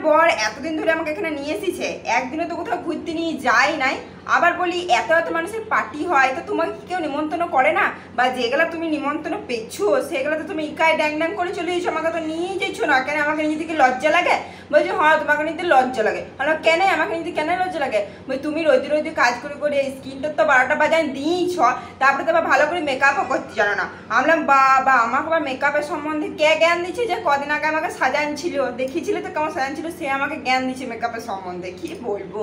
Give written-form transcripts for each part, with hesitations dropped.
বর এতদিন ধরে আমাকে এখানে নিয়ে এসেছে, একদিনও তো কোথাও ঘুরতে নিয়ে যায় নাই। আবার বলি এত এত মানুষের পার্টি হয়, তো তোমাকে কেউ নিমন্ত্রণ করে না? বা যেগুলো তুমি নিমন্ত্রণ পেয়েছো সেগুলো তো তুমি ইকায় ড্যাং ড্যাং করে চলে এসো, আমাকে তো নিয়েই যাইছো না কেন? আমাকে নিজে থেকে লজ্জা লাগে? বলছি হ্যাঁ তোমাকে নিতে লজ্জা লাগে। হলো কেন আমাকে নিতে কেন লজ্জা লাগে? বলি তুমি রোদে রোদে কাজ করে করে স্কিনটা তো 12টা বাজায় দিয়েছ, তারপরে তো আবার ভালো করে মেকআপও করতে জানো না। আমরা বাবা আমাকে আবার মেকআপের সম্বন্ধে কে জ্ঞান দিচ্ছে? যে কদিন আগে আমাকে সাজান ছিল, দেখিয়েছিল তো কেমন সাজান ছিল, সে আমাকে জ্ঞান দিচ্ছে মেকআপের সম্বন্ধে, কি বলবো।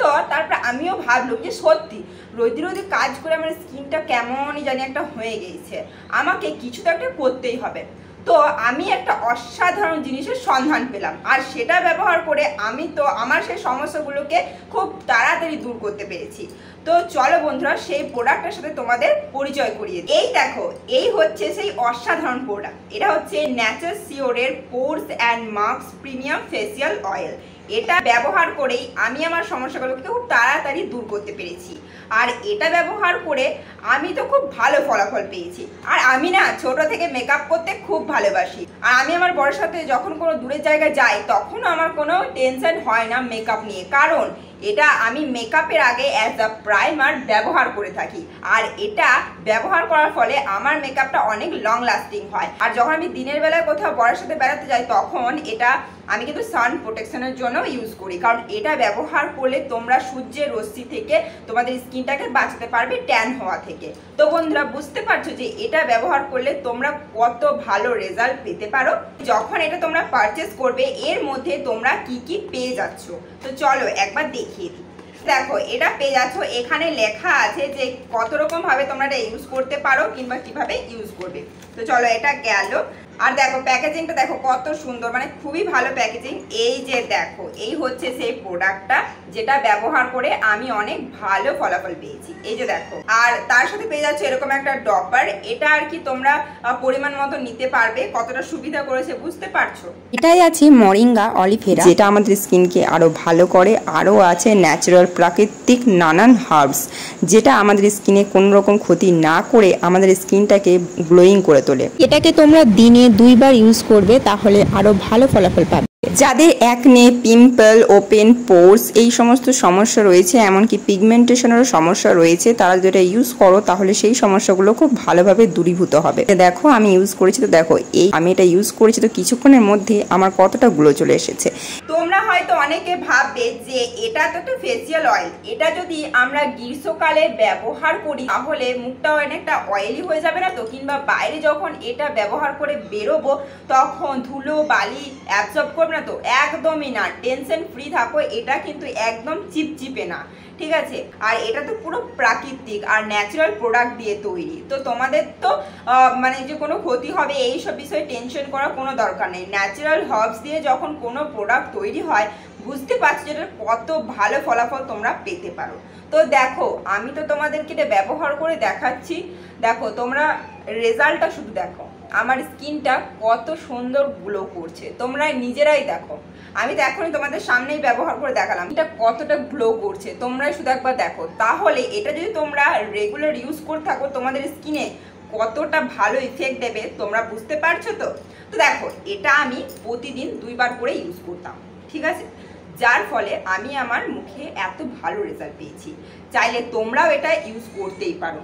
তো তারপরে আমিও ভাবলাম যে সত্যি রোদে রোদে কাজ করে আমার স্কিনটা কেমনই জানি একটা হয়ে গেছে, আমাকে কিছু তো একটা করতেই হবে। তো আমি একটা অসাধারণ জিনিসের সন্ধান পেলাম, আর সেটা ব্যবহার করে আমি তো আমার সেই সমস্যাগুলোকে খুব তাড়াতাড়ি দূর করতে পেরেছি। তো চলো বন্ধুরা সেই প্রোডাক্টের সাথে তোমাদের পরিচয় করিয়ে দিই। এই দেখো, এই হচ্ছে সেই অসাধারণ প্রোডাক্ট। এটা হচ্ছে ন্যাচার সিওরের pores and marks premium facial oil. এটা ব্যবহার করেই আমি আমার সমস্যাগুলোকে খুব তাড়াতাড়ি দূর করতে পেরেছি, আর এটা ব্যবহার করে আমি তো খুব ভালো ফলাফল পেয়েছি। আর আমি না ছোট থেকে মেকআপ করতে খুব ভালোবাসি, আর আমি আমার বরের সাথে যখন কোনো দূরের জায়গায় যাই তখনও আমার কোনো টেনশন হয় না মেকআপ নিয়ে, কারণ এটা আমি মেকআপের আগে অ্যাজ আ প্রাইমার ব্যবহার করে থাকি। আর এটা ব্যবহার করার ফলে আমার মেকআপটা অনেক লং লাস্টিং হয়। আর যখন আমি দিনের বেলায় কোথাও বরের সাথে বেড়াতে যাই তখন এটা আমি কিন্তু সান প্রোটেকশনের জন্য ইউজ করি, কারণ এটা ব্যবহার করলে তোমরা সূর্যের রশ্মি থেকে তোমাদের স্কিনটাকে বাঁচাতে পারবে ট্যান হওয়া থেকে। তো বন্ধুরা বুঝতে পারছো যে এটা ব্যবহার করলে তোমরা কত ভালো রেজাল্ট পেতে পারো। যখন এটা তোমরা পারচেস করবে এর মধ্যে তোমরা কি কি পেয়ে যাচ্ছ, তো চলো একবার দেখিয়ে দিই। দেখো এটা পেয়ে যাচ্ছ, এখানে লেখা আছে যে কত রকম ভাবে তোমরা এটা ইউজ করতে পারো কিংবা কিভাবে ইউজ করবে। তো চলো এটা গেল। আর দেখো প্যাকেজিংটা দেখো কত সুন্দর, মানে খুবই ভালো প্যাকেজিং। এই যে দেখো এই হচ্ছে সেই প্রোডাক্টটা যেটা ব্যবহার করে আমি অনেক ভালো ফলাফল পেয়েছি। এই যে দেখো, আর তার সাথে পেয়ে যাচ্ছে এরকম একটা ডপার। এটা আর কি তোমরা পরিমাণ মতো নিতে পারবে, কতটা সুবিধা করেছে বুঝতে পারছো। এটাই আছে মরিঙ্গা অলিভেরা, যেটা আমাদের স্কিনকে আরো ভালো করে। আরও আছে ন্যাচারাল প্রাকৃতিক নানান হার্বস, যেটা আমাদের স্কিনে কোনো রকম ক্ষতি না করে আমাদের স্কিনটাকে গ্লোয়িং করে তোলে। এটাকে তোমরা দিনে 2 বার ইউজ করবে, তাহলে আরো ভালো ফলাফল পাবে। যাদের অ্যাকনে, পিম্পল, ওপেন পোরস এই সমস্ত সমস্যা রয়েছে, এমনকি পিগমেন্টেশনেরও সমস্যা রয়েছে, তারা যেটা ইউজ করো তাহলে সেই সমস্যাগুলো খুব ভালোভাবে দূরীভূত হবে। দেখো আমি ইউজ করেছি, তো দেখো আমি এটা ইউজ করেছি তো কিছুক্ষণের মধ্যে আমার কতটা গ্লো চলে এসেছে। তোমরা হয়তো অনেকে ভাববে যে এটা তো একটা ফেসিয়াল অয়েল, এটা যদি আমরা গ্রীষ্মকালে ব্যবহার করি তাহলে মুখটা অনেকটা অয়েলি হয়ে যাবে না তো? কিংবা বাইরে যখন এটা ব্যবহার করে বেরোবো তখন ধুলো বালি অ্যাবজর্ব করবে না তো? একদমই না, টেনশন ফ্রি থাকো, এটা কিন্তু একদম চিপচিপে না, ঠিক আছে? আর এটা তো পুরো প্রাকৃতিক আর ন্যাচারাল প্রোডাক্ট দিয়ে তৈরি, তো তোমাদের তো মানে যে কোনো ক্ষতি হবে এই সব বিষয়ে টেনশন করার কোনো দরকার নেই। ন্যাচারাল হার্বস দিয়ে যখন কোনো প্রোডাক্ট তৈরি হয় বুঝতে পারছো যেটা কত ভালো ফলাফল তোমরা পেতে পারো। তো দেখো আমি তো তোমাদেরকে এটা ব্যবহার করে দেখাচ্ছি, দেখো তোমরা রেজাল্টটা শুধু দেখো, আমার স্কিনটা কত সুন্দর গ্লো করছে, তোমরা নিজেরাই দেখো। আমি তো এখনই তোমাদের সামনেই ব্যবহার করে দেখালাম এটা কতটা গ্লো করছে, তোমরাই শুধু একবার দেখো। তাহলে এটা যদি তোমরা রেগুলার ইউজ করে থাকো তোমাদের স্কিনে কতটা ভালো ইফেক্ট দেবে তোমরা বুঝতে পারছো তো? তো দেখো এটা আমি প্রতিদিন 2 বার করে ইউজ করতাম, ঠিক আছে, যার ফলে আমি আমার মুখে এত ভালো রেজাল্ট পেয়েছি। চাইলে তোমরাও এটা ইউজ করতেই পারো।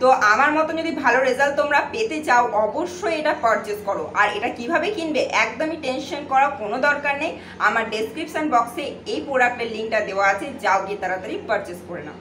তো আমার মতন যদি ভালো রেজাল্ট তোমরা পেতে চাও অবশ্যই এটা পারচেস করো। আর এটা কিভাবে কিনবে একদমই টেনশন করার কোনো দরকার নেই, আমার ডেসক্রিপশন বক্সে এই প্রোডাক্টের লিঙ্কটা দেওয়া আছে, যাও গিয়ে তাড়াতাড়ি পারচেস করে নাও।